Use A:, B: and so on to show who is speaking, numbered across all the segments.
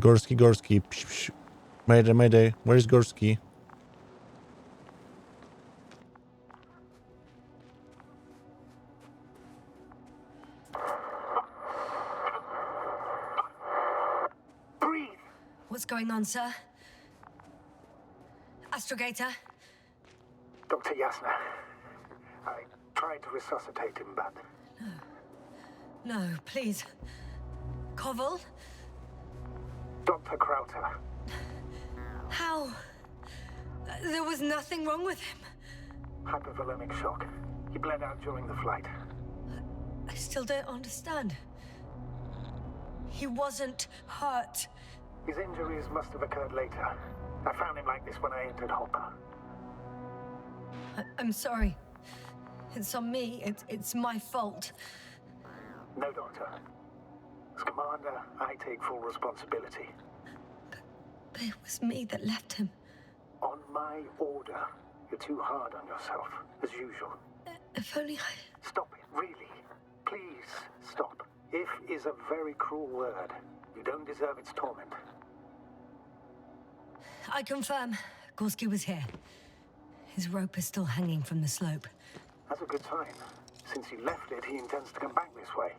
A: 𝗏𝗏𝗏. Psh, psh. Mayday, mayday. Where is 𝗏𝗏𝗏?
B: What's going on, sir? Astrogator?
C: Dr. Jasna. I tried to resuscitate him, but...
B: No, please. 𝗏𝗏𝗏?
C: Dr. Krauter.
B: How? There was nothing wrong with him.
C: Hypovolemic shock. He bled out during the flight.
B: I still don't understand. He wasn't hurt.
C: His injuries must have occurred later. I found him like this when I entered Hopper.
B: I'm sorry. It's on me. It's my fault.
C: No, Doctor. As commander, I take full responsibility.
B: But it was me that left him.
C: On my order. You're too hard on yourself, as usual.
B: If only I...
C: Stop it, really. Please, stop. If is a very cruel word. You don't deserve its torment.
B: I confirm. Gorski was here. His rope is still hanging from the slope.
C: That's a good sign. Since he left it, he intends to come back this way.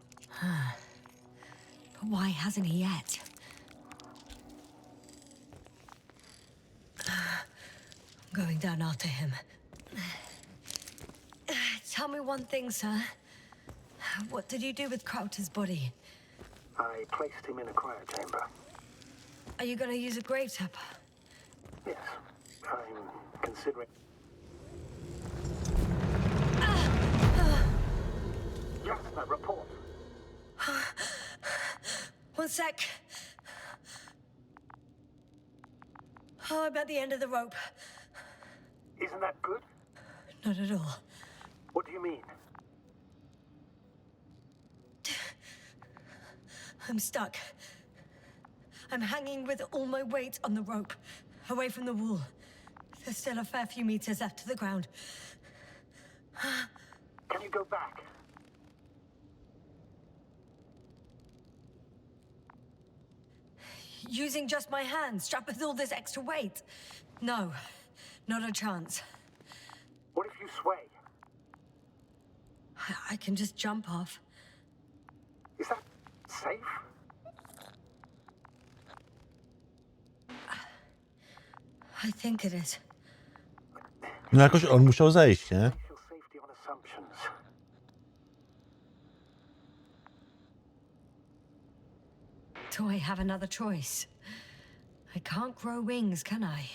B: But why hasn't he yet? I'm going down after him. Tell me one thing, sir. What did you do with Krauter's body?
C: I placed him in a cryochamber.
B: Are you going to use a grave tapper?
C: Yes, I'm considering... Jasna, report.
B: One sec. Oh, I'm at the end of the rope.
C: Isn't that good?
B: Not at all.
C: What do you mean?
B: I'm stuck. I'm hanging with all my weight on the rope, away from the wall. There's still a fair few meters left to the ground.
C: Can you go back?
B: Using just my hands, strapped with all this extra weight? No, not a chance.
C: What if you sway?
B: I can just jump off.
C: Is that safe?
B: I think it is.
A: No jakoś on musiał zejść, nie?
C: Feel safety on assumptions.
B: Do I have another choice? I can't grow wings, can I?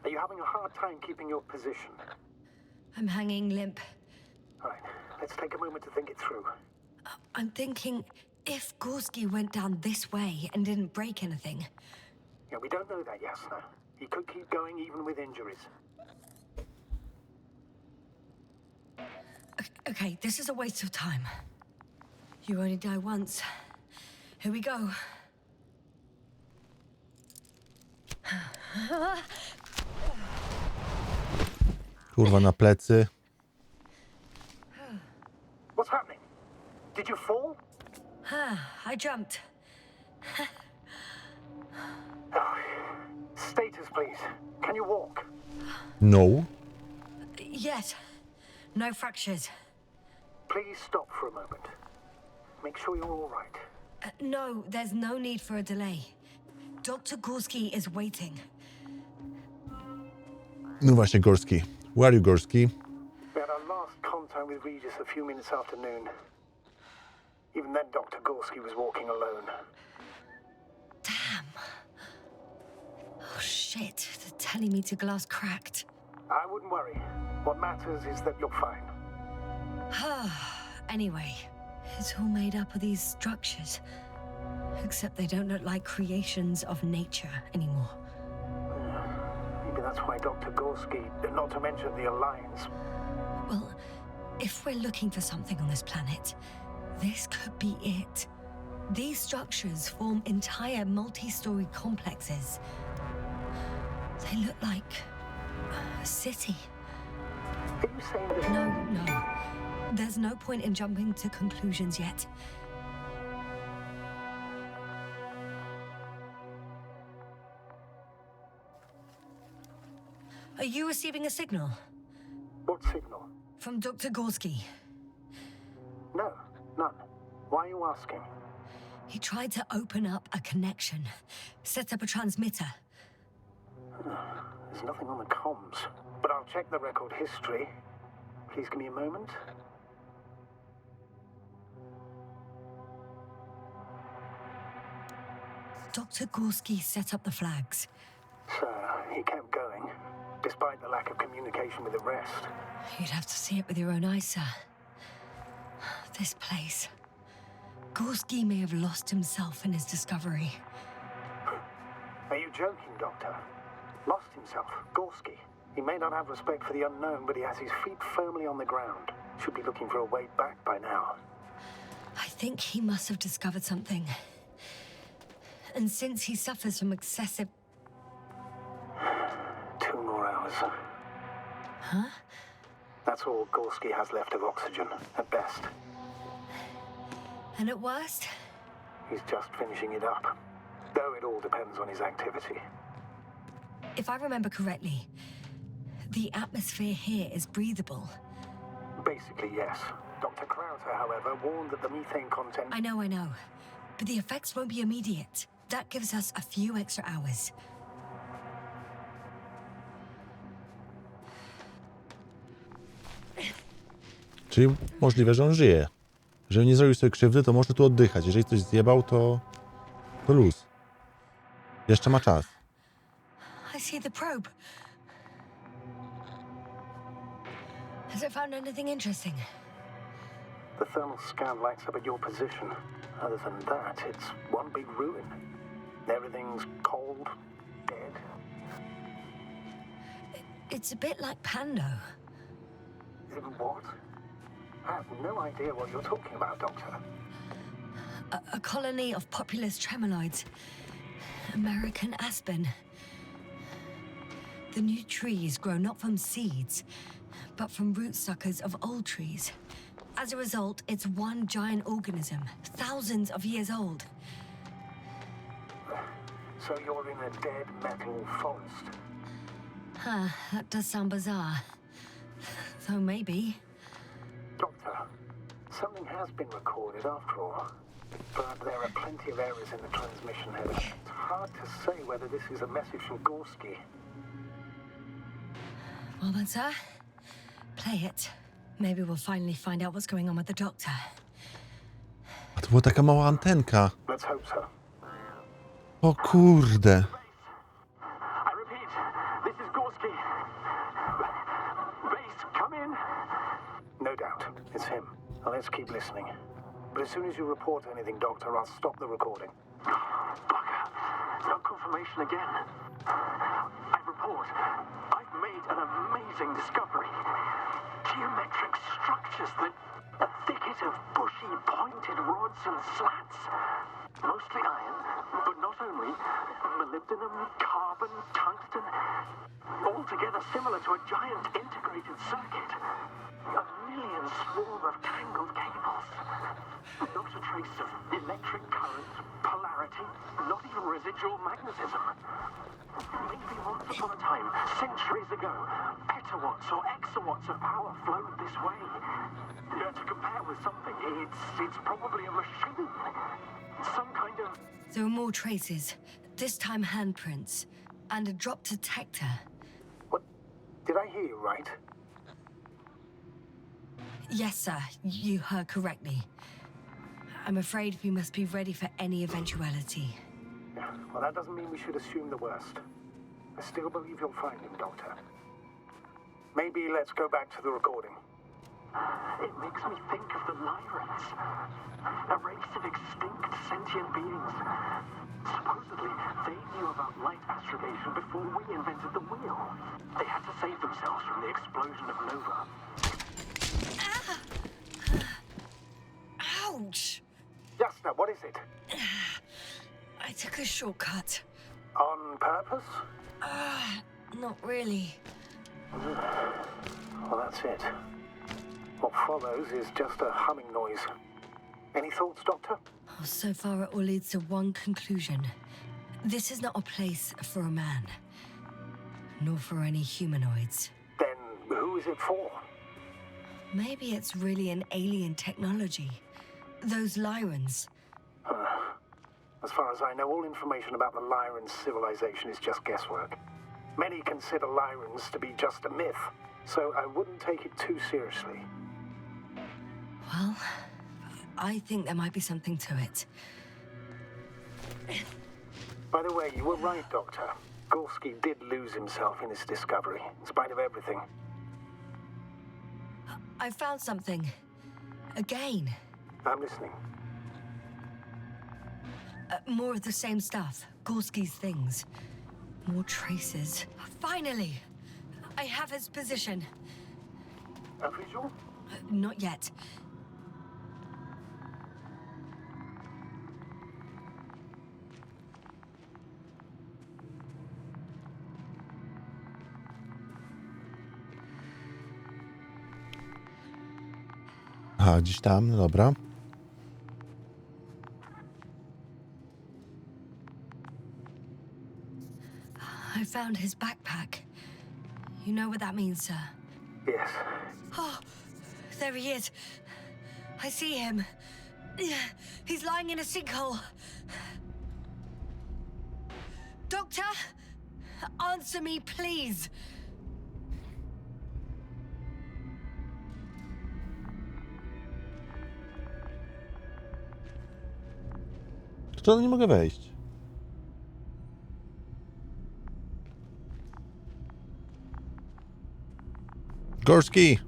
C: Are you having a hard time keeping your position?
B: I'm hanging limp.
C: All right, let's take a moment to think it through.
B: I'm thinking, if Gorski went down this way and didn't break anything...
C: Yeah, we don't know that, Jasna. He could keep going even with injuries.
B: Okay, this is a waste of time. You only die once. Here we go.
A: Kurwa, na plecy.
C: What's happening? Did you fall?
B: I jumped.
C: Oh, status, please. Can you walk?
A: No.
B: Yes. No fractures.
C: Please stop for a moment. Make sure you're all right.
B: No, there's no need for a delay. Dr. Gorski is waiting.
A: No właśnie, 𝗏𝗏𝗏. Where are you, 𝗏𝗏𝗏?
C: We had our last contact with Regis a few minutes after noon. Even then, Dr. Gorski was walking alone.
B: Damn. Oh, shit. The telemeter glass cracked.
C: I wouldn't worry. What matters is that you're fine.
B: Anyway, it's all made up of these structures. Except they don't look like creations of nature anymore.
C: Maybe that's why Dr. Gorski, not to mention the Alliance...
B: Well, if we're looking for something on this planet, this could be it. These structures form entire multi-story complexes. They look like a city.
C: Are you saying that...
B: No. There's no point in jumping to conclusions yet. Are you receiving a signal?
C: What signal?
B: From Dr. Gorski.
C: No, none. Why are you asking?
B: He tried to open up a connection, set up a transmitter.
C: There's nothing on the comms, but I'll check the record history. Please give me a moment.
B: Dr. Gorski set up the flags.
C: So, he kept going, despite the lack of communication with the rest.
B: You'd have to see it with your own eyes, sir. This place. Gorski may have lost himself in his discovery.
C: Are you joking, Doctor? Lost himself, Gorski. He may not have respect for the unknown, but he has his feet firmly on the ground. Should be looking for a way back by now.
B: I think he must have discovered something. And since he suffers from excessive...
C: 2 more hours.
B: Huh?
C: That's all Gorski has left of oxygen, at best.
B: And at worst?
C: He's just finishing it up. Though it all depends on his activity.
B: If I remember correctly, the atmosphere here is breathable.
C: Basically, yes. Dr. 𝗏𝗏, however, warned that the methane content...
B: I know. But the effects won't be immediate. That gives us a few extra hours.
A: Czyli możliwe, że on żyje. Jeżeli nie zrobił sobie krzywdy, to może tu oddychać. Jeżeli coś zjebał, to luz. Jeszcze ma czas.
B: I see the probe. Has it found anything interesting?
C: The thermal scan lights up at your position. Other than that, it's one big ruin. Everything's cold, dead.
B: It's a bit like Pando.
C: What? I have no idea what you're talking about, Doctor.
B: A colony of populous tremoloids. American aspen. The new trees grow not from seeds, but from rootsuckers of old trees. As a result, it's one giant organism, thousands of years old.
C: So you're in a dead metal forest?
B: Huh, that does sound bizarre. So maybe.
C: Doctor, something has been recorded after all. But there are plenty of errors in the transmission header. It's hard to say whether this is a message from Gorski.
B: Well then, sir, play it. Maybe we'll finally find out what's going on with the doctor.
A: A to była taka mała antenka.
C: Let's hope so.
A: O kurde.
C: I repeat, this is Gorski. Base, come in. No doubt, it's him. Now let's keep listening. But as soon as you report anything, Doctor, I'll stop the recording. Bugger. No confirmation again. I report. I've made an amazing discovery. Geometric structures that... A thicket of bushy, pointed rods and slats. Mostly iron, but not only. Molybdenum, carbon, tungsten. Altogether similar to a giant integrated circuit. A million swarm of tangled cables. Not a trace of electric current, polarity, not even residual magnetism. Maybe once upon a time, centuries ago, petawatts or exawatts of power flowed this way. To compare with something, it's probably a machine. Some kind of...
B: There are more traces, this time handprints, and a drop detector.
C: What? Did I hear you right?
B: Yes, sir, you heard correctly. I'm afraid we must be ready for any eventuality.
C: Yeah, well, that doesn't mean we should assume the worst. I still believe you'll find him, Doctor. Maybe let's go back to the recording. It makes me think of the Lyrans, a race of extinct sentient beings. Supposedly, they knew about light astrogation before we invented the wheel. They had to save themselves from the explosion of Nova.
B: Ouch!
C: Jasna, what is it?
B: I took a shortcut.
C: On purpose?
B: Not really.
C: Well, that's it. What follows is just a humming noise. Any thoughts, Doctor?
B: Oh, so far, it all leads to one conclusion. This is not a place for a man. nor for any humanoids.
C: Then who is it for?
B: Maybe it's really an alien technology. Those Lyrans.
C: As far as I know, all information about the Lyran civilization is just guesswork. Many consider Lyrans to be just a myth, so I wouldn't take it too seriously.
B: Well, I think there might be something to it.
C: By the way, you were right, Doctor. Gorski did lose himself in his discovery, in spite of everything.
B: I found something. Again.
C: I'm listening.
B: More of the same stuff. Gorski's things. More traces. Finally! I have his position.
C: A visual?
B: Not yet.
A: Aha, gdzieś tam, no dobra.
B: I found his backpack. You know what that means, sir?
C: Yes.
B: Oh, there he is. I see him. He's lying in a sinkhole. Doctor, answer me, please.
A: To nie mogę wejść. Gorski!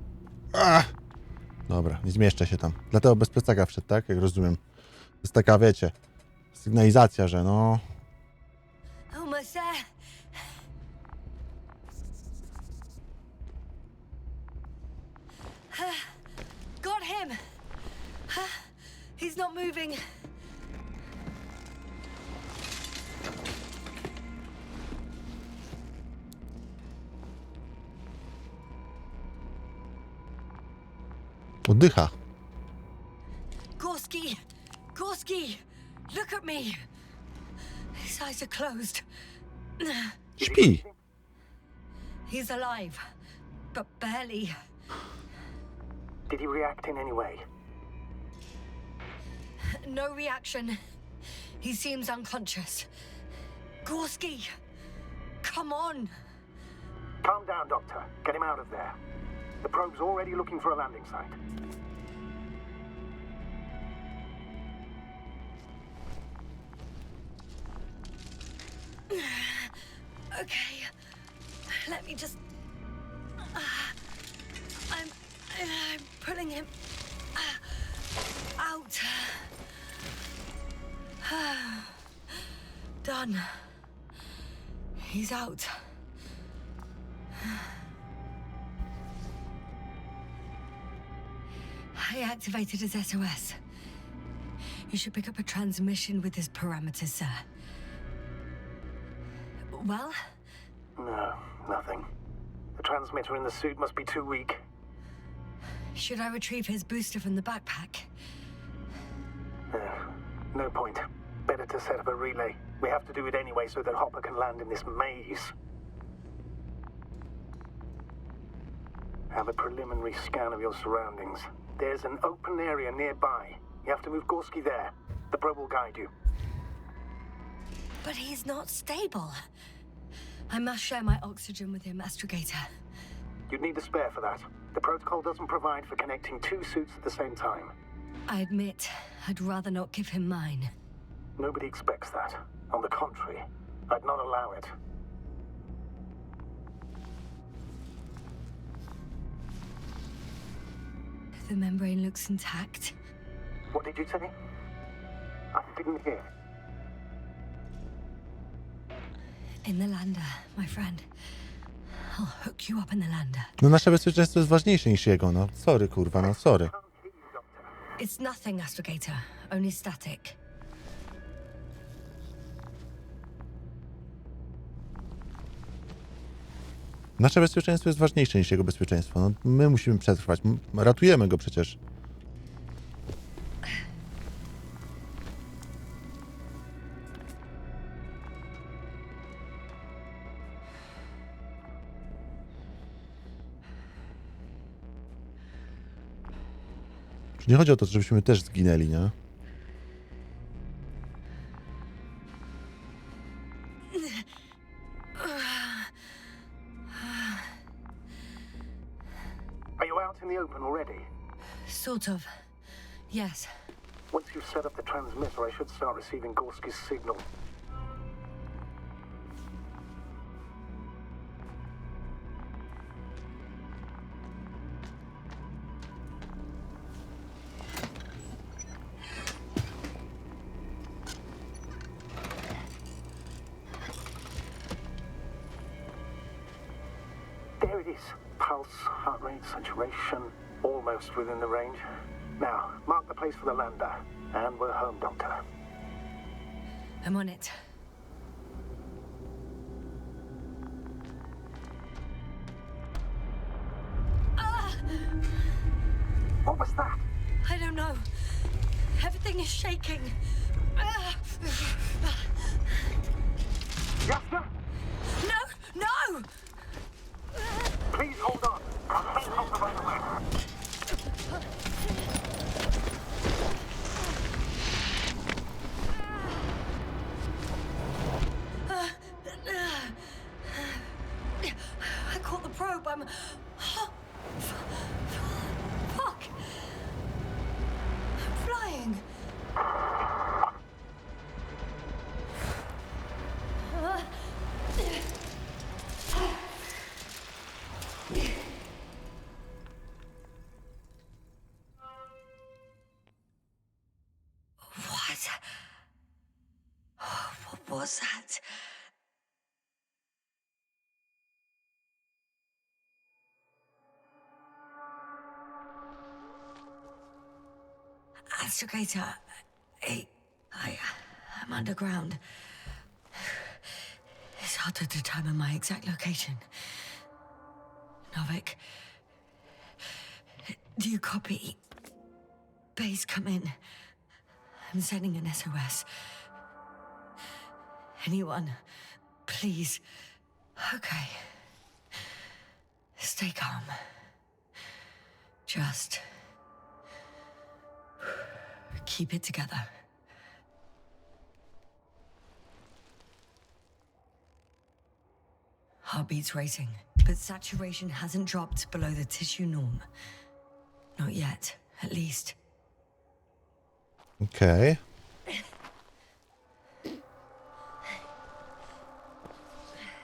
A: Dobra, nie zmieszczę się tam. Dlatego bez plecaka wszedł, tak? Jak rozumiem. To jest taka, wiecie, sygnalizacja, że no...
B: Almost there. Got him. He's not moving.
A: Oddycha.
B: Gorski! Gorski! Look at me! His eyes are closed.
A: Śpi.
B: He's alive, but barely.
C: Did he react in any way?
B: No reaction. He seems unconscious. Gorski! Come on!
C: Calm down, Doctor. Get him out of there. The probe's already looking for a landing site.
B: Okay, let me just... I'm pulling him out. Done. He's out. I activated his SOS. You should pick up a transmission with his parameters, sir. Well?
C: No, nothing. The transmitter in the suit must be too weak.
B: Should I retrieve his booster from the backpack?
C: No point. Better to set up a relay. We have to do it anyway so that Hopper can land in this maze. Have a preliminary scan of your surroundings. There's an open area nearby. You have to move Gorski there. The probe will guide you.
B: But he's not stable. I must share my oxygen with him, 𝗏𝗏𝗏.
C: You'd need a spare for that. The protocol doesn't provide for connecting two suits at the same time.
B: I admit, I'd rather not give him mine.
C: Nobody expects that. On the contrary, I'd not allow it.
B: The membrane looks intact.
C: What did you say? I didn't hear.
B: In the lander, my friend. I'll hook you up in the lander.
A: No nasze bezpieczeństwo jest ważniejsze niż jego, no. Sorry, kurwa, no sorry.
B: It's nothing, 𝗏𝗏𝗏, only static.
A: Nasze bezpieczeństwo jest ważniejsze niż jego bezpieczeństwo. No, my musimy przetrwać. Ratujemy go przecież. Już nie chodzi o to, żebyśmy też zginęli, nie?
C: Are you out in the open already?
B: Sort of. Yes.
C: Once you've set up the transmitter, I should start receiving Gorski's signal. There it is. Pulse, heart rate, saturation, almost within the range. Now, mark the place for the lander. And we're home, Doctor.
B: I'm on it.
C: What was that?
B: I don't know. Everything is shaking.
C: Yasna?
B: No! No!
C: Please hold on. Please hold the right away.
B: I caught the probe. I'm... Fuck! I'm flying. What was that? Astrogator, I'm underground. It's hard to determine my exact location. Novik, do you copy? Base, come in. I'm sending an SOS. Anyone, please. Okay. Stay calm. Just keep it together. Heartbeat's racing, but saturation hasn't dropped below the tissue norm. Not yet, at least.
A: Okej.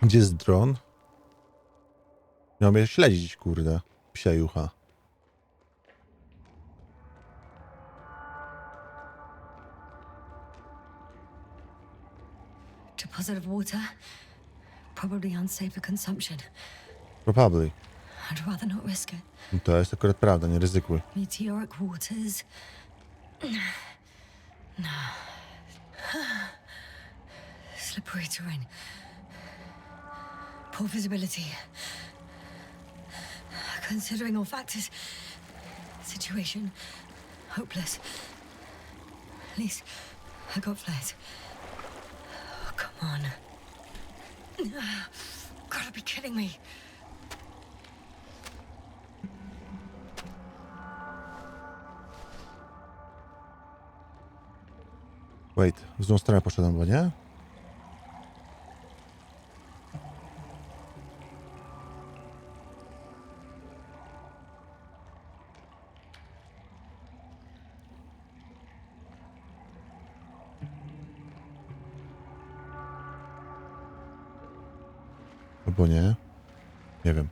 A: Gdzie jest dron? Miał mnie śledzić, kurde. Psia jucha.
B: Deposit of water? Probably unsafe for consumption.
A: Probably.
B: I'd rather not risk it.
A: To jest akurat prawda, nie ryzykuj.
B: Meteoric waters. No. Slippery terrain. Poor visibility. Considering all factors, situation hopeless. At least I got flares. Oh, come on. Gotta be kidding me.
A: Wait, w złą stronę poszedłem, bo nie? Albo nie? Nie wiem.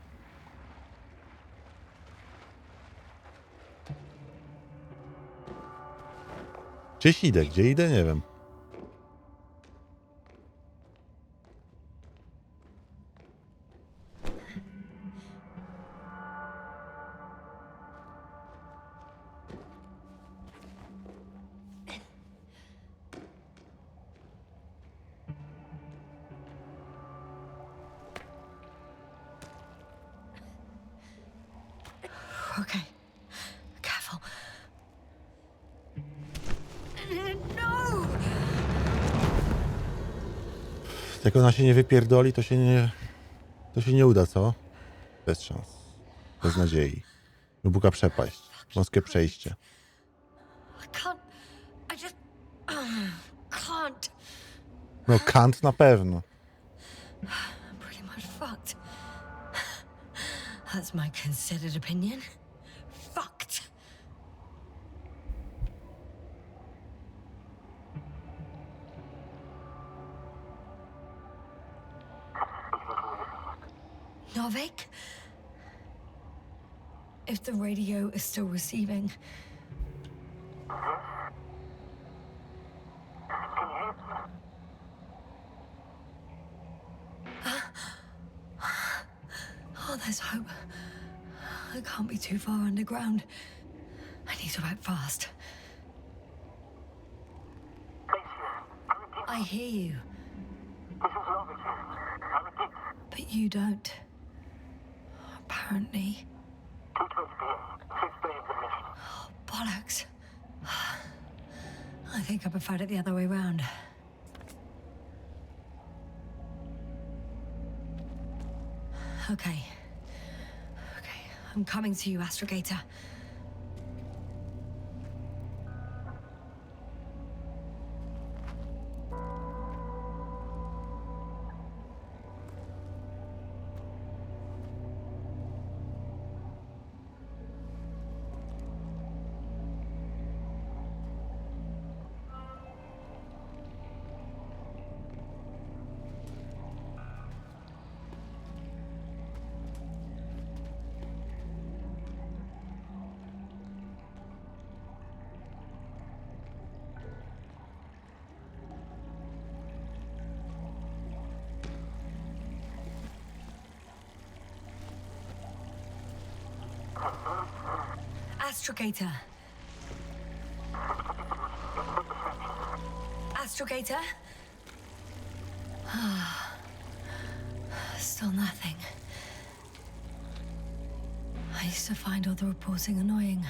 A: Gdzieś idę, gdzie idę? Nie wiem.
B: Okay. Careful. No!
A: Jak ona się nie wypierdoli, to się nie uda, co? Bez szans. Bez nadziei. Głęboka przepaść. Wąskie przejście.
B: I can't. I just can't.
A: No, Kant na pewno.
B: I'm pretty much fucked. That's my considered opinion. Fucked. Novik? If the radio is still receiving. Oh, there's hope. I can't be too far underground. I need to act fast. I hear you. But you don't. Apparently. Oh, bollocks. I think I preferred it the other way round. Okay. I'm coming to you, 𝗧𝗏𝗓𝗓. 𝗧𝗏𝗓𝗓. 𝗧𝗏𝗓𝗓? Still nothing. I used to find all the reporting annoying.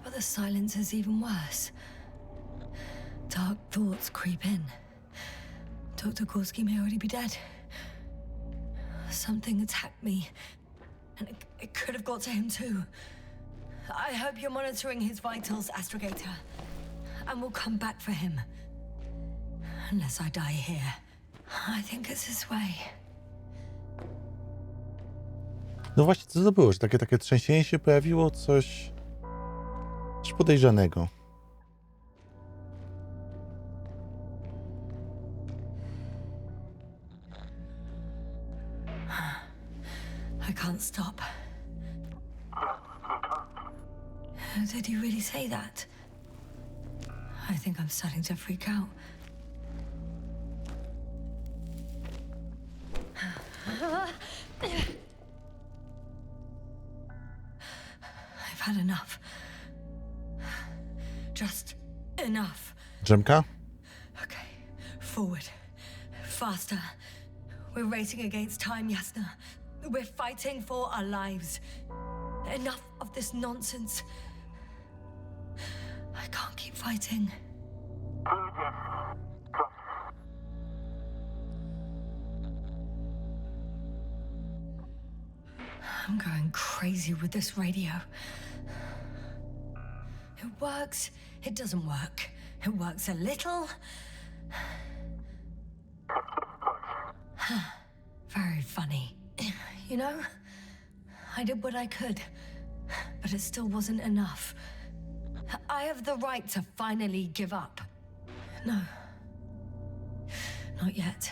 B: But the silence is even worse. Dark thoughts creep in. Dr. Gorski may already be dead. Something attacked me. And it could have got to him too. I hope you're monitoring his vitals, 𝗧𝗏𝗓𝗓. And we'll come back for him. Unless I die here. I think it's his way.
A: No właśnie, co to było? Że takie trzęsienie się pojawiło? Coś podejrzanego.
B: I can't stop. Did he really say that? I think I'm starting to freak out. I've had enough. Just enough.
A: Drzemka?
B: Okay, forward. Faster. We're racing against time, Jasna. We're fighting for our lives. Enough of this nonsense. I can't keep fighting. I'm going crazy with this radio. It works, it doesn't work. It works a little. Very funny. You know, I did what I could, but it still wasn't enough. I have the right to finally give up. No. Not yet.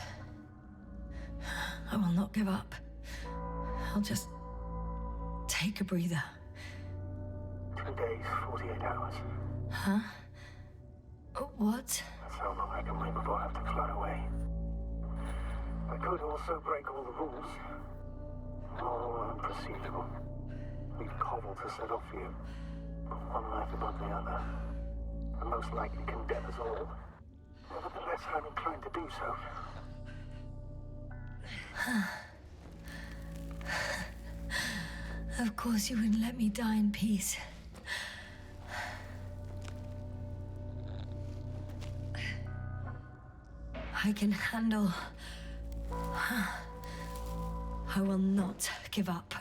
B: I will not give up. I'll just take a breather.
C: 2 days, 48 hours.
B: Huh? What?
C: That's how long I can wait before I have to fly away. I could also break all the rules. All unproceedable. Leave 𝗏𝗏 to set off for you. One life above the other. And most likely condemn us all. Nevertheless, I'm inclined to do so.
B: Of course you wouldn't let me die in peace. I can handle. I will not give up.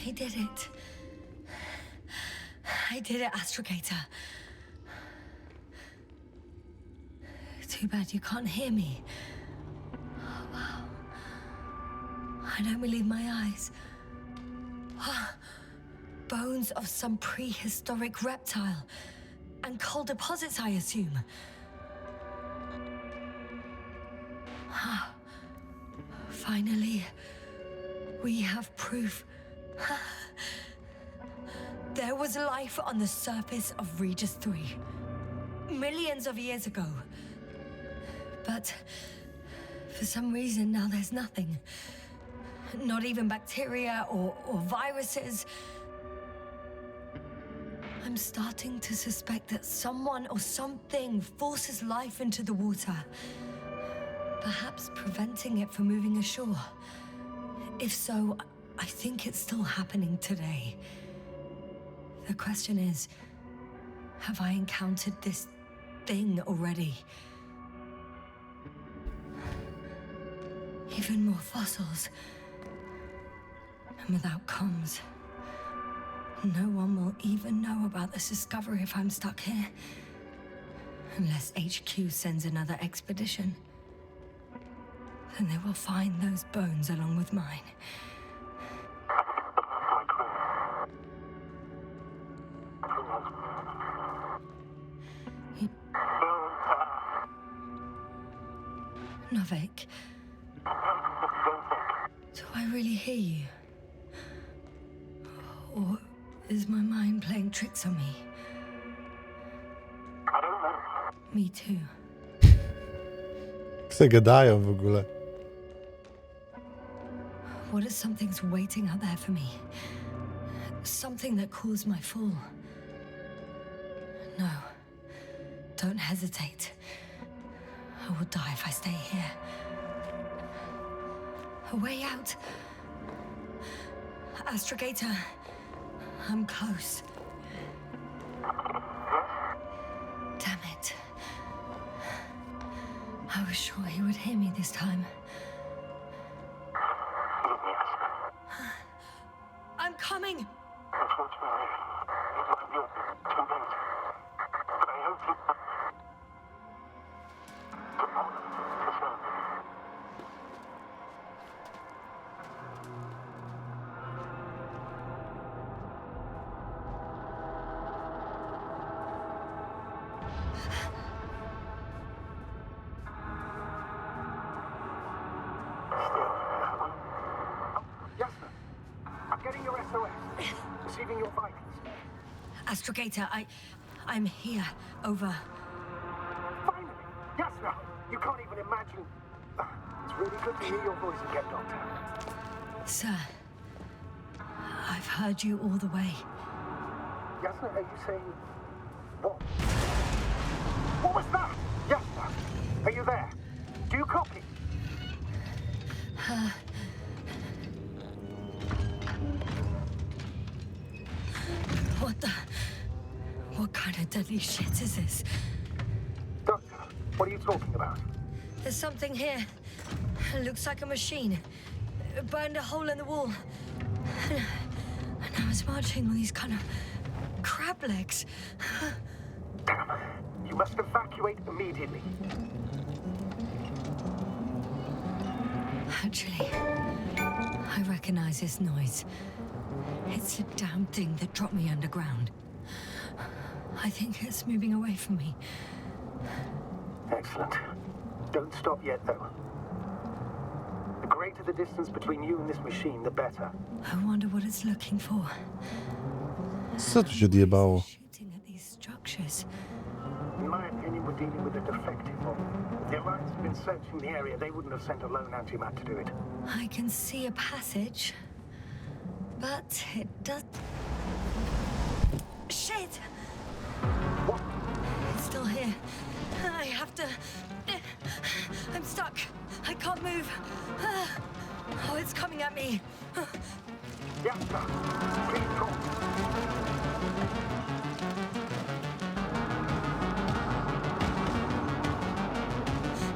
B: I did it. I did it, 𝗧𝗏𝗏. Too bad you can't hear me. Oh, wow. I don't believe my eyes. Bones of some prehistoric reptile. And coal deposits, I assume. Finally, we have proof. There was life on the surface of Regis III. Millions of years ago. But for some reason now there's nothing. Not even bacteria or viruses. I'm starting to suspect that someone or something forces life into the water. Perhaps preventing it from moving ashore. If so, I think it's still happening today. The question is, have I encountered this thing already? Even more fossils. And without comms, no one will even know about this discovery if I'm stuck here. Unless HQ sends another expedition. Then they will find those bones along with mine. Novik, do I really hear you? Or is my mind playing tricks on me?
C: I don't know.
B: Me too.
A: Se gadają w ogóle.
B: What if something's waiting out there for me? Something that caused my fall? No. Don't hesitate. I will die if I stay here. A way out. 𝗧𝗏𝗏, I'm close. Damn it. I was sure he would hear me this time. I'm coming!
C: Unfortunately, it might be too late. But I hope you... Receiving your vitals.
B: 𝗧𝗏𝗏, I'm here. Over.
C: Finally! Yasna! You can't even imagine. It's really good to hear your voice again, Doctor.
B: Sir, I've heard you all the way.
C: Yasna, are you saying... What? What was that? Yasna, are you there? Do you copy?
B: What kind of deadly shit is this?
C: Doctor, what are you talking about?
B: There's something here. It looks like a machine. It burned a hole in the wall. And now it's marching on these kind of crab legs.
C: Damn. You must evacuate immediately.
B: Actually, I recognize this noise. It's the damn thing that dropped me underground. I think it's moving away from me.
C: Excellent. Don't stop yet, though. The greater the distance between you and this machine, the better.
B: I wonder what it's looking for.
A: Co tu się odjebało?
B: Shooting at these structures.
C: In my opinion, we're dealing with a defective one. If the Alliance had been searching the area, they wouldn't have sent a lone antimat to do it.
B: I can see a passage, but it does... Shit!
C: What?
B: It's still here. I have to... I'm stuck. I can't move. Oh, it's coming at me.
C: Yasna, please drop.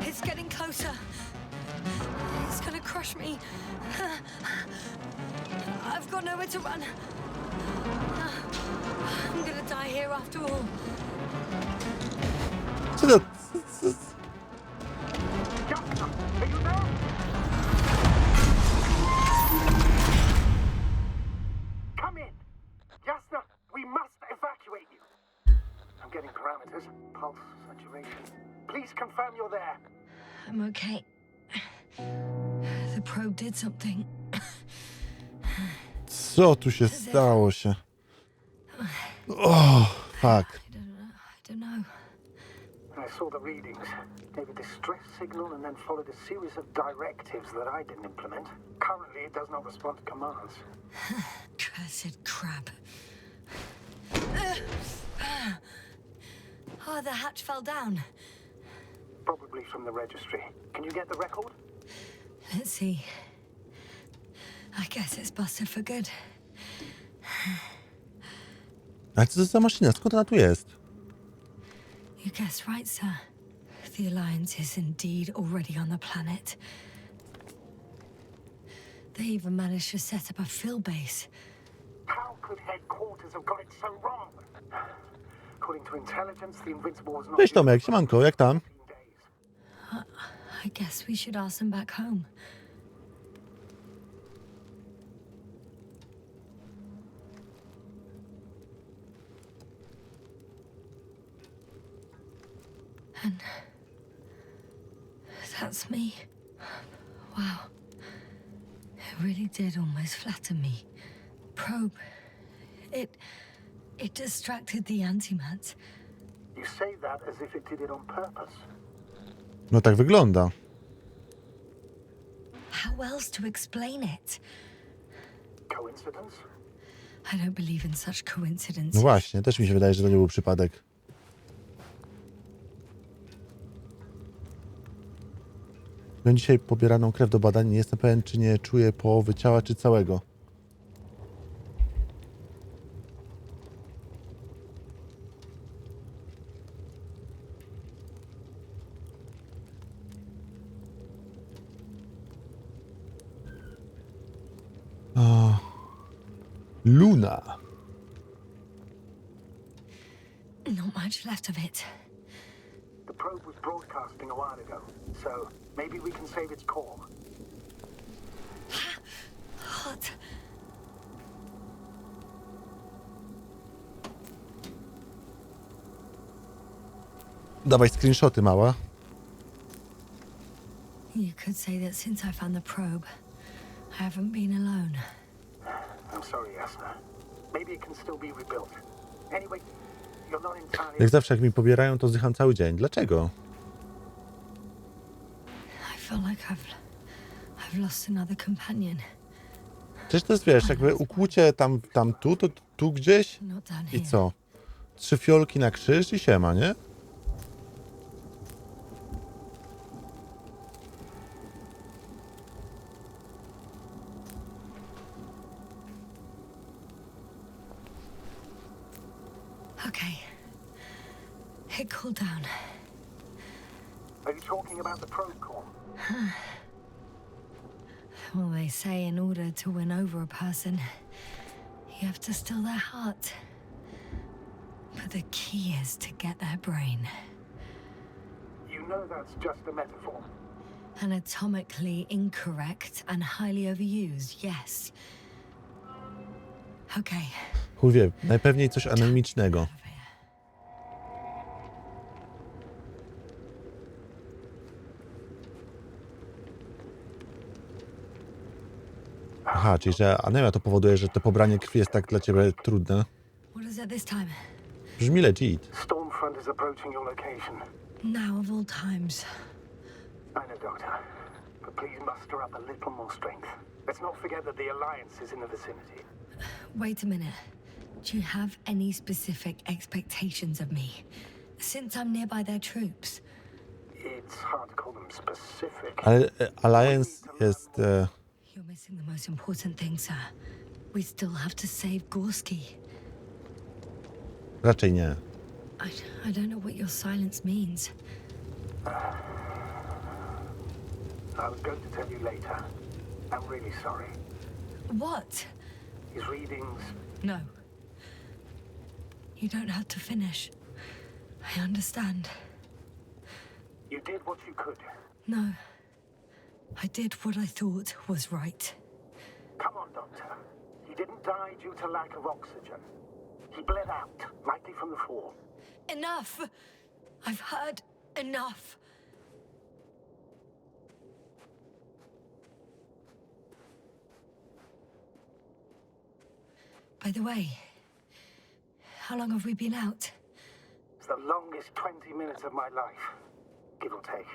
B: It's getting closer. It's gonna crush me. I've got nowhere to run. I'm gonna die here after all.
A: Co to?
C: Jasna, are you there? Come in. Jasna, we must evacuate you. I'm getting parameters. Pulse, saturation. Please confirm you're there.
B: I'm okay. The probe did something.
A: Co tu się stało się? Oh, fuck.
B: I don't know.
C: I saw the readings. Gave a distress signal and then followed a series of directives that I didn't implement. Currently, it does not respond to commands.
B: Cursed crab. Oh, the hatch fell down.
C: Probably from the registry. Can you get the record?
B: Let's see. I guess it's busted for good.
A: Ale co to za maszyna? Skąd ona tu jest?
B: You guessed right, sir. The Alliance is indeed already on the planet. They even managed to set up a field base.
C: How could headquarters have got it so wrong? According to intelligence, the Invincible was not...
A: Cześć Tomek, siemanko, jak tam?
C: 15 days.
B: I guess we should ask them back home. And that's me. Wow. It really did almost flatten me. Probe. It distracted the antimatter.
C: You say that as if it did it on purpose.
A: No tak wygląda.
B: How else to explain it?
C: Coincidence?
B: I don't believe in such
A: No
B: coincidences.
A: właśnie, też mi się wydaje, że to nie był przypadek. Mam dzisiaj pobieraną krew do badań. Nie jestem pewien, czy nie czuję połowy ciała, czy całego. O. Luna.
B: Not much left of it.
C: The probe was broadcasting a while ago, so maybe we can save its core.
B: What?
A: Dawaj screenshoty, mała.
B: You could say that since I found the probe, I haven't been alone.
C: I'm sorry, Jasna. Maybe it can still be rebuilt. Anyway, you're not entirely...
A: Jak zawsze, jak mi pobierają, to zdycham cały dzień. Dlaczego?
B: I feel like I've lost another companion.
A: Przecież to jest, wiesz, jakby ukłucie tam tu, to tu gdzieś
B: Not down
A: i
B: here.
A: co? 3 fiolki na krzyż i siema, nie?
B: Okay. It cooled down.
C: Are you talking about the probe core?
B: Well, they say in order to win over a person, you have to steal their heart. But the key is to get their brain.
C: You know that's just a metaphor.
B: Anatomically incorrect and highly overused, yes. Okay.
A: Chuj wie, najpewniej coś anemicznego.
B: Over here.
A: Aha, czyli że anemia to powoduje, że to pobranie krwi jest tak dla ciebie trudne.
B: What is it this time?
A: Brzmi legit.
C: Stormfront is approaching your location.
B: Now of all times.
C: I know, Doctor. But please muster up a little more strength. Let's not forget that the Alliance is in the vicinity.
B: Wait a minute. Do you have any specific expectations of me? Since I'm nearby their troops.
C: It's hard to call them specific.
A: Ale Alliance jest...
B: You're missing the most important thing, sir. We still have to save Gorski.
A: raczej nie.
B: I don't know what your silence means.
C: I was going to tell you later. I'm really sorry.
B: What?
C: his readings.
B: No. You don't have to finish. I understand.
C: You did what you could.
B: No. I did what I thought was right.
C: Come on, Doctor. He didn't die due to lack of oxygen. He bled out, likely from the fall.
B: Enough! I've heard enough. By the way, how long have we been out?
C: It's the longest 20 minutes of my life, give or take.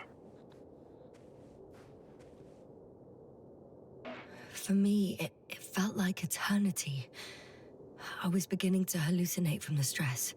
B: For me, it felt like eternity. I was beginning to hallucinate from the stress.